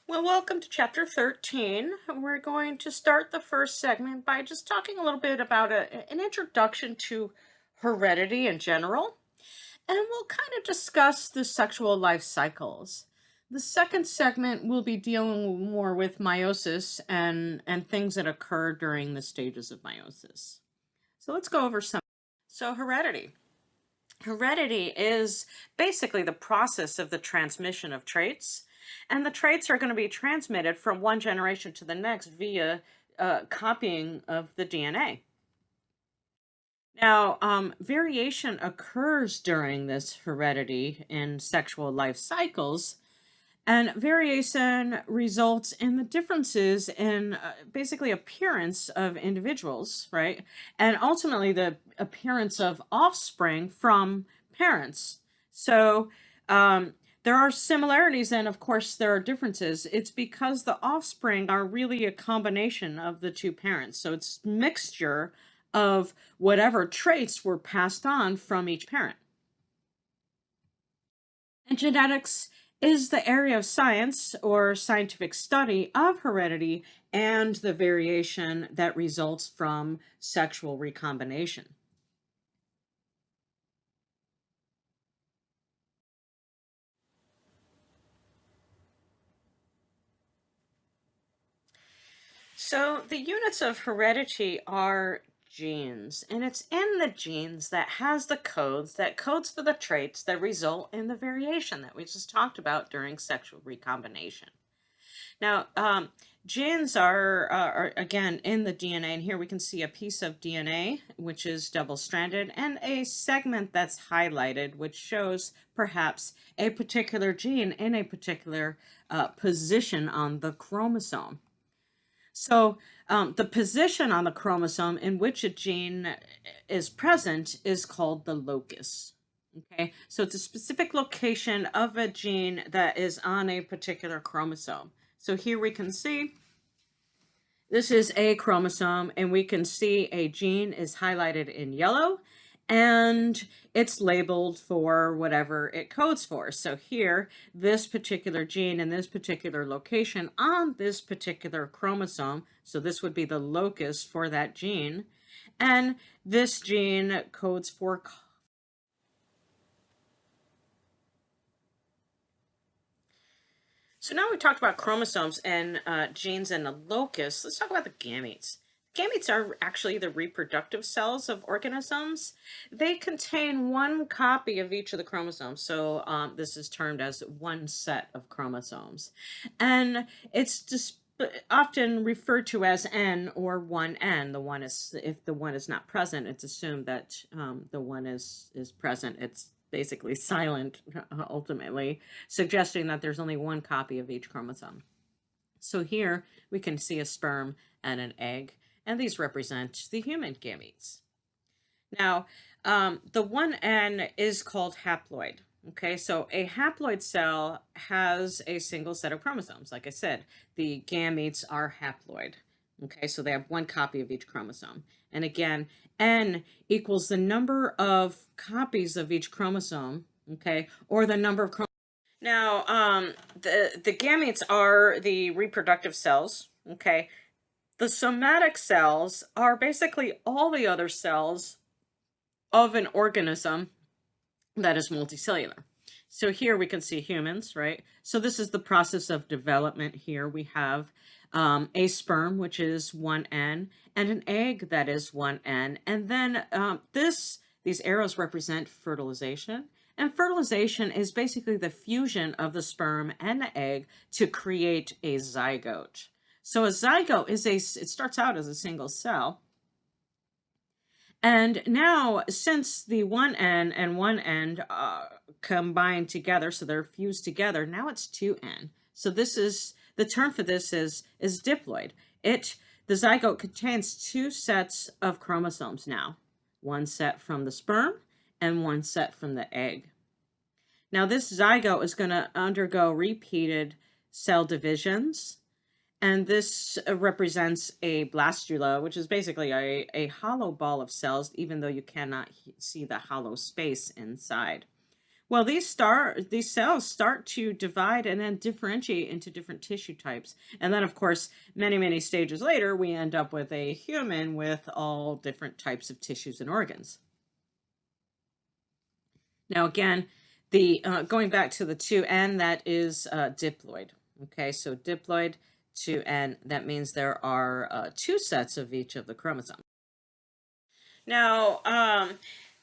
Well, welcome to chapter 13. We're going to start the first segment by just talking a little bit about an introduction to heredity in general, and we'll kind of discuss the sexual life cycles. The second segment will be dealing more with meiosis and things that occur during the stages of meiosis. So let's go over some. So, heredity. Heredity is basically the process of the transmission of traits, and the traits are going to be transmitted from one generation to the next via copying of the DNA. Now, variation occurs during this heredity in sexual life cycles, and variation results in the differences in basically appearance of individuals, right? And ultimately the appearance of offspring from parents. So there are similarities and of course there are differences. It's because the offspring are really a combination of the two parents. So it's mixture of whatever traits were passed on from each parent. And genetics is the area of science or scientific study of heredity and the variation that results from sexual recombination. So the units of heredity are genes, and it's in the genes that has the codes that codes for the traits that result in the variation that we just talked about during sexual recombination. Now, genes are again in the DNA, and here we can see a piece of DNA which is double-stranded and a segment that's highlighted, which shows perhaps a particular gene in a particular position on the chromosome. So, the position on the chromosome in which a gene is present is called the locus. Okay, so it's a specific location of a gene that is on a particular chromosome. So here we can see this is a chromosome, and we can see a gene is highlighted in yellow, and it's labeled for whatever it codes for. So here, this particular gene in this particular location on this particular chromosome, so this would be the locus for that gene, and this gene codes for. So now we talked about chromosomes and genes and the locus. Let's talk about the gametes. Gametes are actually the reproductive cells of organisms. They contain one copy of each of the chromosomes. So this is termed as one set of chromosomes. And it's just often referred to as N or 1N. The one is, if the one is not present, it's assumed that the one is present. It's basically silent ultimately, suggesting that there's only one copy of each chromosome. So here we can see a sperm and an egg, and these represent the human gametes. Now, the 1N is called haploid. Okay, so a haploid cell has a single set of chromosomes. Like I said, the gametes are haploid. Okay, so they have one copy of each chromosome. And again, N equals the number of copies of each chromosome, okay, or the number of chromosomes. Now, the gametes are the reproductive cells, okay. The somatic cells are basically all the other cells of an organism that is multicellular. So here we can see humans, right? So this is the process of development here. We have a sperm, which is 1N, and an egg that is 1N. And then these arrows represent fertilization. And fertilization is basically the fusion of the sperm and the egg to create a zygote. So a zygote is it starts out as a single cell. And now, since the 1N and 1N combine together, so they're fused together, now it's 2N. So this is, the term for this is diploid. The zygote contains two sets of chromosomes now, one set from the sperm and one set from the egg. Now this zygote is going to undergo repeated cell divisions, and this represents a blastula, which is basically a hollow ball of cells, even though you cannot see the hollow space inside. Well, these cells start to divide and then differentiate into different tissue types. And then, of course, many, many stages later, we end up with a human with all different types of tissues and organs. Now, again, the going back to the 2N, that is diploid. Okay, so diploid, 2N, that means there are two sets of each of the chromosomes. Now,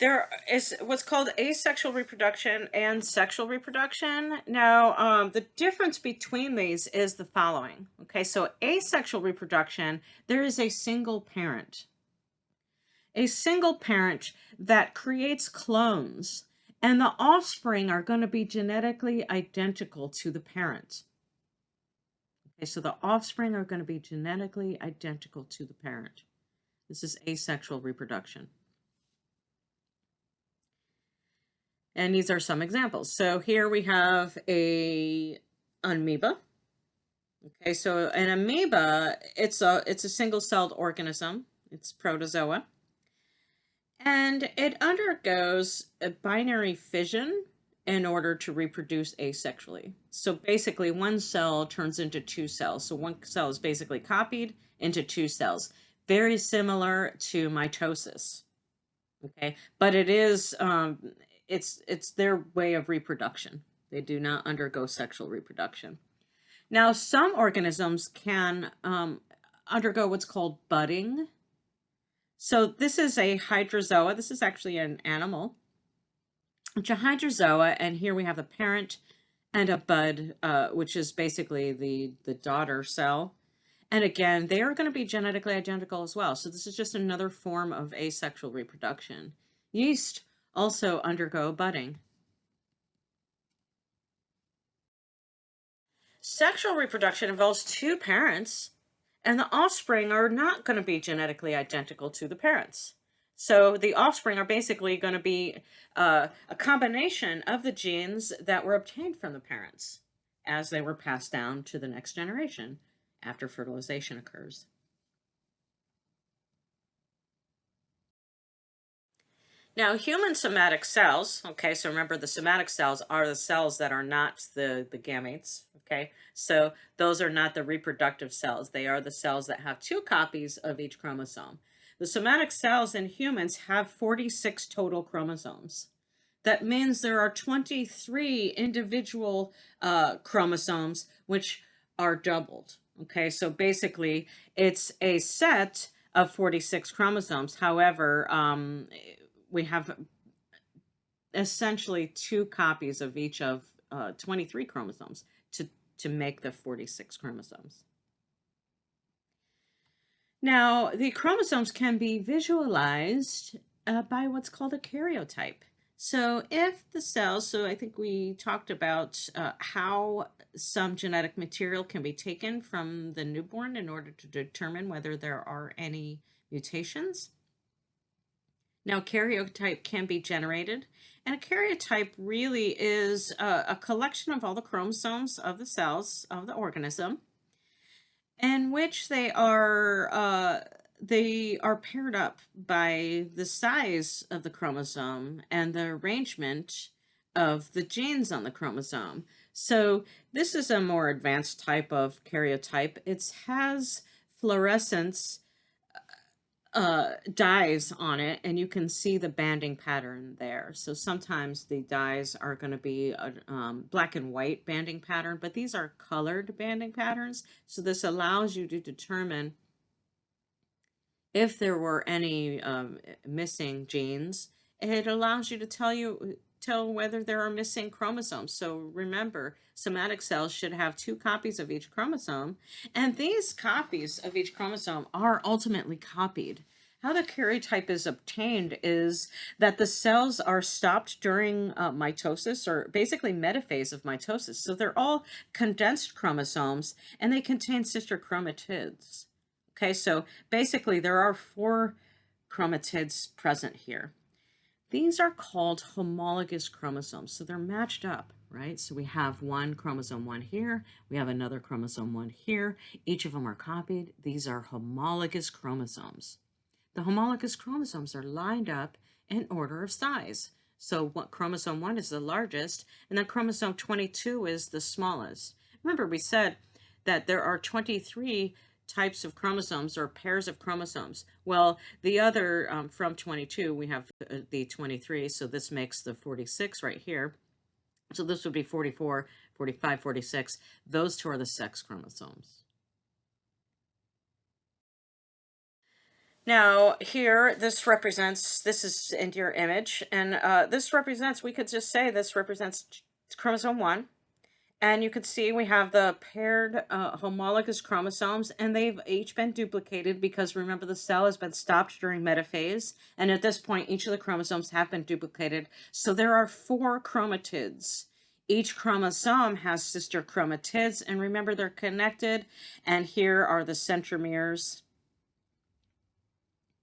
there is what's called asexual reproduction and sexual reproduction. Now, the difference between these is the following. Okay, so asexual reproduction, there is a single parent. A single parent that creates clones, and the offspring are going to be genetically identical to the parent. Okay, so the offspring are going to be genetically identical to the parent. This is asexual reproduction. And these are some examples. So here we have a amoeba. Okay, so an amoeba, it's a single-celled organism. It's protozoa. And it undergoes a binary fission in order to reproduce asexually. So basically, one cell turns into two cells. So one cell is basically copied into two cells. Very similar to mitosis. Okay, but it is it's their way of reproduction. They do not undergo sexual reproduction. Now, some organisms can undergo what's called budding. So this is a hydrozoa. This is actually an animal. It's a hydrozoa, and here we have a parent and a bud, which is basically the daughter cell. And again, they are going to be genetically identical as well. So this is just another form of asexual reproduction. Yeast also undergo budding. Sexual reproduction involves two parents, and the offspring are not going to be genetically identical to the parents. So the offspring are basically going to be a combination of the genes that were obtained from the parents as they were passed down to the next generation after fertilization occurs. Now, human somatic cells, okay, so remember the somatic cells are the cells that are not the gametes, okay? So those are not the reproductive cells. They are the cells that have two copies of each chromosome. The somatic cells in humans have 46 total chromosomes. That means there are 23 individual chromosomes which are doubled, okay? So basically, it's a set of 46 chromosomes. However, we have essentially two copies of each of 23 chromosomes to make the 46 chromosomes. Now, the chromosomes can be visualized by what's called a karyotype. So if the cells, so I think we talked about how some genetic material can be taken from the newborn in order to determine whether there are any mutations. Now, karyotype can be generated, and a karyotype really is a collection of all the chromosomes of the cells of the organism, in which they are paired up by the size of the chromosome and the arrangement of the genes on the chromosome. So this is a more advanced type of karyotype. It has fluorescence dyes on it, and you can see the banding pattern there. So sometimes the dyes are going to be a black and white banding pattern, but these are colored banding patterns. So this allows you to determine if there were any missing genes. It allows you to tell whether there are missing chromosomes. So remember, somatic cells should have two copies of each chromosome, and these copies of each chromosome are ultimately copied. How the karyotype is obtained is that the cells are stopped during mitosis, or basically metaphase of mitosis. So they're all condensed chromosomes, and they contain sister chromatids. Okay, so basically there are 4 chromatids present here. These are called homologous chromosomes. So they're matched up, right? So we have one chromosome 1 here. We have another chromosome 1 here. Each of them are copied. These are homologous chromosomes. The homologous chromosomes are lined up in order of size. So what chromosome 1 is the largest, and then chromosome 22 is the smallest. Remember, we said that there are 23 types of chromosomes or pairs of chromosomes. Well, the other from 22, we have the 23, so this makes the 46 right here. So this would be 44, 45, 46. Those two are the sex chromosomes. Now here, this is in your image, and this represents, we could just say this represents chromosome 1. And you can see we have the paired homologous chromosomes, and they've each been duplicated because remember the cell has been stopped during metaphase. And at this point, each of the chromosomes have been duplicated. So there are 4 chromatids. Each chromosome has sister chromatids, and remember they're connected. And here are the centromeres.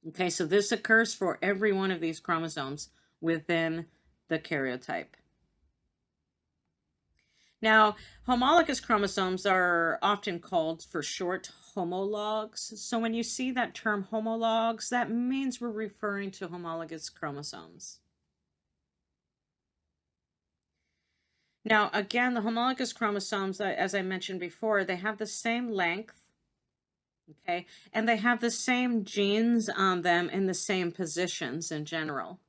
Okay, so this occurs for every one of these chromosomes within the karyotype. Now, homologous chromosomes are often called for short homologs. So when you see that term homologs, that means we're referring to homologous chromosomes. Now, again, the homologous chromosomes, as I mentioned before, they have the same length, okay, and they have the same genes on them in the same positions in general.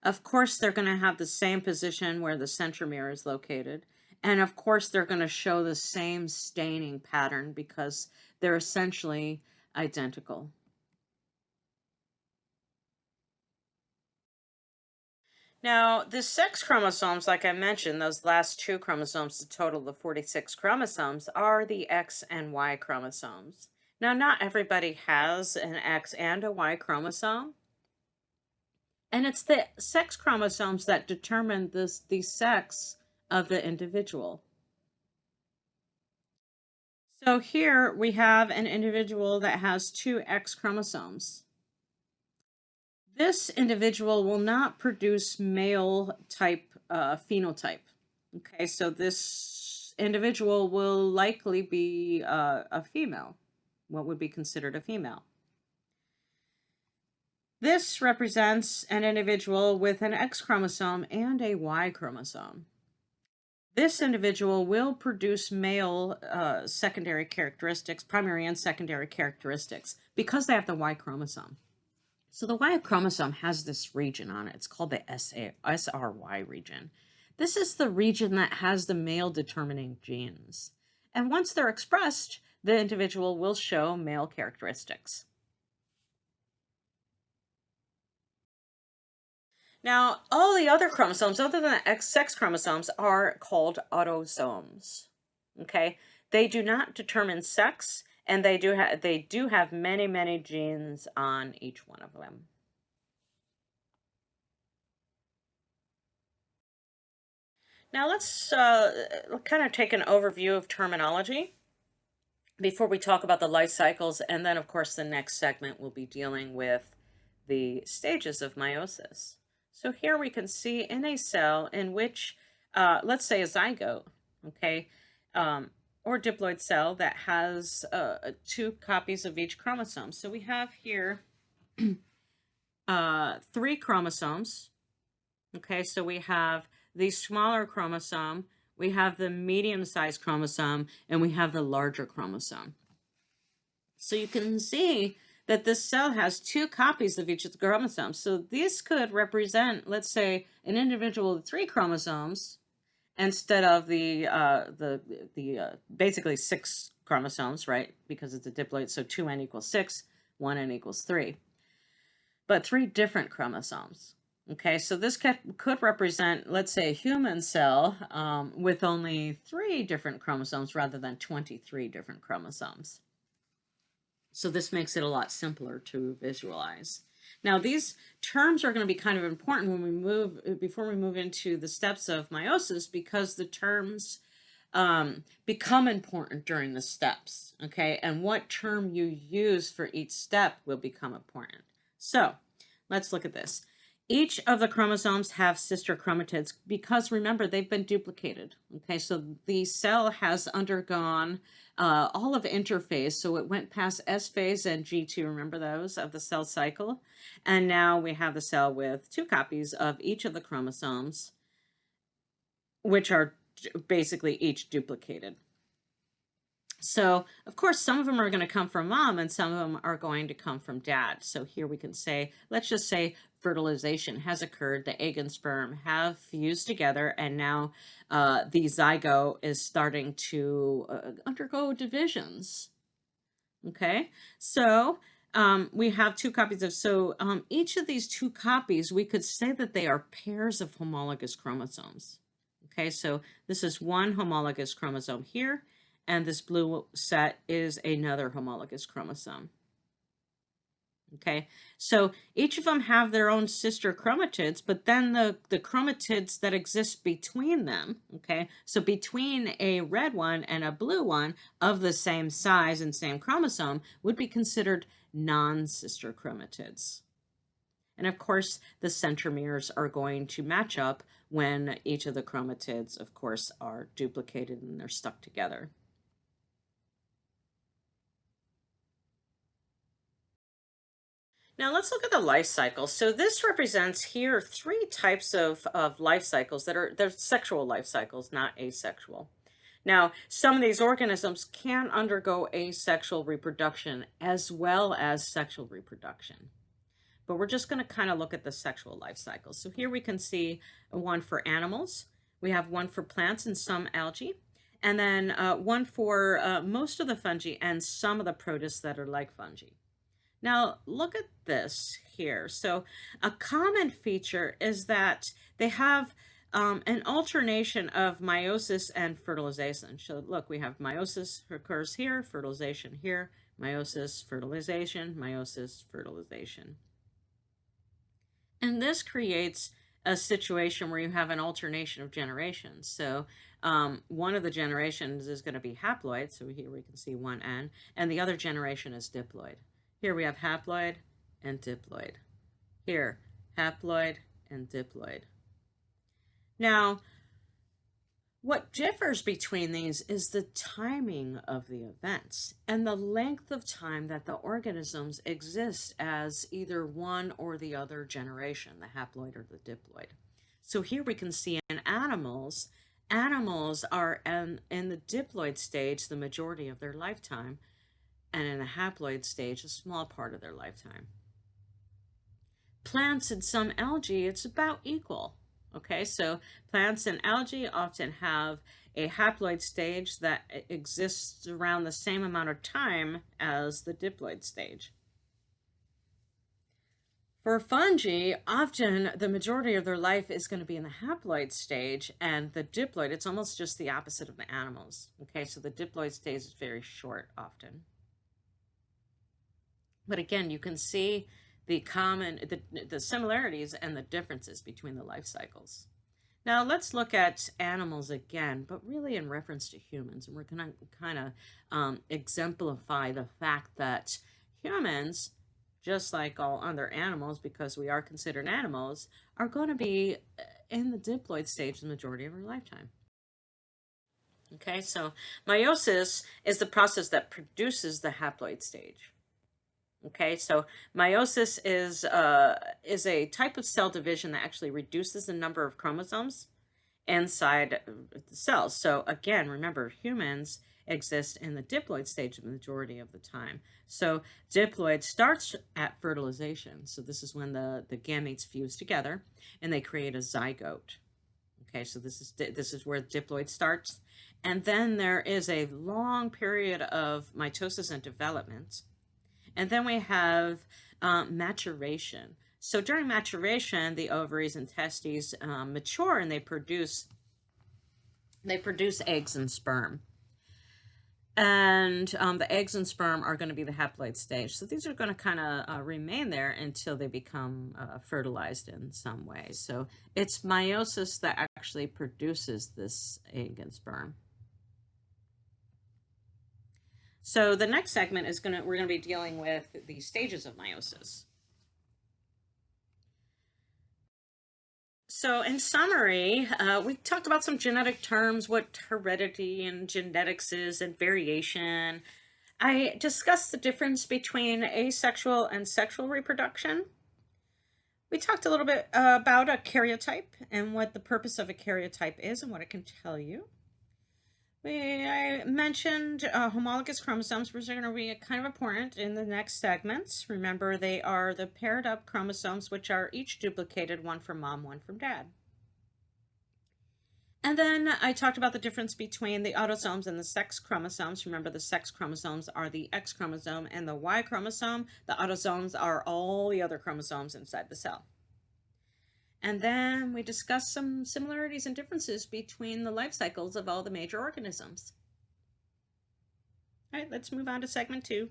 Of course, they're going to have the same position where the centromere is located. And of course, they're going to show the same staining pattern because they're essentially identical. Now, the sex chromosomes, like I mentioned, those last 2 chromosomes, the total of 46 chromosomes, are the X and Y chromosomes. Now, not everybody has an X and a Y chromosome. And it's the sex chromosomes that determine the sex of the individual. So here we have an individual that has 2 X chromosomes. This individual will not produce male type phenotype. Okay, so this individual will likely be a female, what would be considered a female. This represents an individual with an X chromosome and a Y chromosome. This individual will produce male secondary characteristics, primary and secondary characteristics, because they have the Y chromosome. So the Y chromosome has this region on it. It's called the SRY region. This is the region that has the male determining genes. And once they're expressed, the individual will show male characteristics. Now, all the other chromosomes, other than the sex chromosomes, are called autosomes. Okay, they do not determine sex, and they do have many genes on each one of them. Now let's kind of take an overview of terminology before we talk about the life cycles, and then of course the next segment will be dealing with the stages of meiosis. So here we can see in a cell in which, let's say a zygote, okay, or diploid cell that has 2 copies of each chromosome. So we have here 3 chromosomes, okay, so we have the smaller chromosome, we have the medium-sized chromosome, and we have the larger chromosome. So you can see that this cell has 2 copies of each of the chromosomes. So this could represent, let's say, an individual with 3 chromosomes instead of the basically 6 chromosomes, right? Because it's a diploid, so 2n equals 6, 1n equals 3. But 3 different chromosomes. Okay, so this could represent, let's say, a human cell with only 3 different chromosomes rather than 23 different chromosomes. So this makes it a lot simpler to visualize. Now, these terms are going to be kind of important when we before we move into the steps of meiosis, because the terms become important during the steps, okay? And what term you use for each step will become important. So let's look at this. Each of the chromosomes have sister chromatids because remember they've been duplicated. Okay, so the cell has undergone all of interphase. So it went past S phase and G2, remember those, of the cell cycle. And now we have the cell with 2 copies of each of the chromosomes, which are basically each duplicated. So, of course, some of them are going to come from mom and some of them are going to come from dad. So here we can say, let's just say fertilization has occurred. The egg and sperm have fused together and now the zygote is starting to undergo divisions. Okay, so we have 2 copies of, each of these 2 copies, we could say that they are pairs of homologous chromosomes. Okay, so this is one homologous chromosome here, and this blue set is another homologous chromosome. Okay, so each of them have their own sister chromatids, but then the chromatids that exist between them, okay, so between a red one and a blue one of the same size and same chromosome would be considered non-sister chromatids. And of course, the centromeres are going to match up when each of the chromatids, of course, are duplicated and they're stuck together. Now let's look at the life cycle. So this represents here 3 types of life cycles they're sexual life cycles, not asexual. Now, some of these organisms can undergo asexual reproduction as well as sexual reproduction. But we're just going to kind of look at the sexual life cycle. So here we can see one for animals. We have one for plants and some algae. And then one for most of the fungi and some of the protists that are like fungi. Now, look at this here. So a common feature is that they have an alternation of meiosis and fertilization. So look, we have meiosis occurs here, fertilization here, meiosis, fertilization, meiosis, fertilization. And this creates a situation where you have an alternation of generations. So one of the generations is going to be haploid. So here we can see 1N, and the other generation is diploid. Here we have haploid and diploid. Here, haploid and diploid. Now, what differs between these is the timing of the events and the length of time that the organisms exist as either one or the other generation, the haploid or the diploid. So here we can see in animals, animals are in the diploid stage the majority of their lifetime, and in the haploid stage a small part of their lifetime. Plants and some algae, it's about equal. Okay, so plants and algae often have a haploid stage that exists around the same amount of time as the diploid stage. For fungi, often the majority of their life is going to be in the haploid stage, and the diploid, it's almost just the opposite of the animals. Okay, so the diploid stage is very short often. But again, you can see the similarities and the differences between the life cycles. Now let's look at animals again, but really in reference to humans. And we're going to kind of exemplify the fact that humans, just like all other animals, because we are considered animals, are going to be in the diploid stage the majority of our lifetime. Okay, so meiosis is the process that produces the haploid stage. Okay, so meiosis is a type of cell division that actually reduces the number of chromosomes inside the cells. So again, remember, humans exist in the diploid stage the majority of the time. So diploid starts at fertilization. So this is when the gametes fuse together and they create a zygote. Okay, so this is where diploid starts. And then there is a long period of mitosis and development. And then we have maturation. So during maturation, the ovaries and testes mature and they produce eggs and sperm. And the eggs and sperm are going to be the haploid stage. So these are going to kind of remain there until they become fertilized in some way. So it's meiosis that actually produces this egg and sperm. So the next segment is we're going to be dealing with the stages of meiosis. So, in summary, we talked about some genetic terms, what heredity and genetics is, and variation. I discussed the difference between asexual and sexual reproduction. We talked a little bit about a karyotype and what the purpose of a karyotype is and what it can tell you. I mentioned homologous chromosomes, which are going to be kind of important in the next segments. Remember, they are the paired up chromosomes, which are each duplicated, one from mom, one from dad. And then I talked about the difference between the autosomes and the sex chromosomes. Remember, the sex chromosomes are the X chromosome and the Y chromosome. The autosomes are all the other chromosomes inside the cell. And then we discussed some similarities and differences between the life cycles of all the major organisms. All right, let's move on to segment 2.